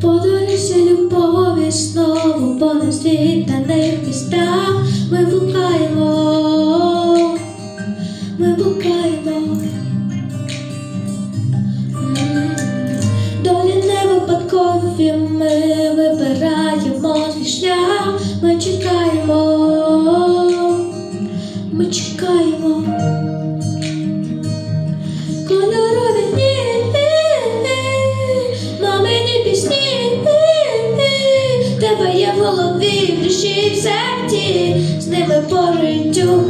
Подорожі любові знову по незвіданих містах. Ми блукаємо, ми блукаємо. Долі не випадкові, ми вибираємо свій шлях. Ми чекаємо, ми чекаємо. Кольорові дні, мамині пісні, тебе є в голові, в душі, в серці, з ними по життю.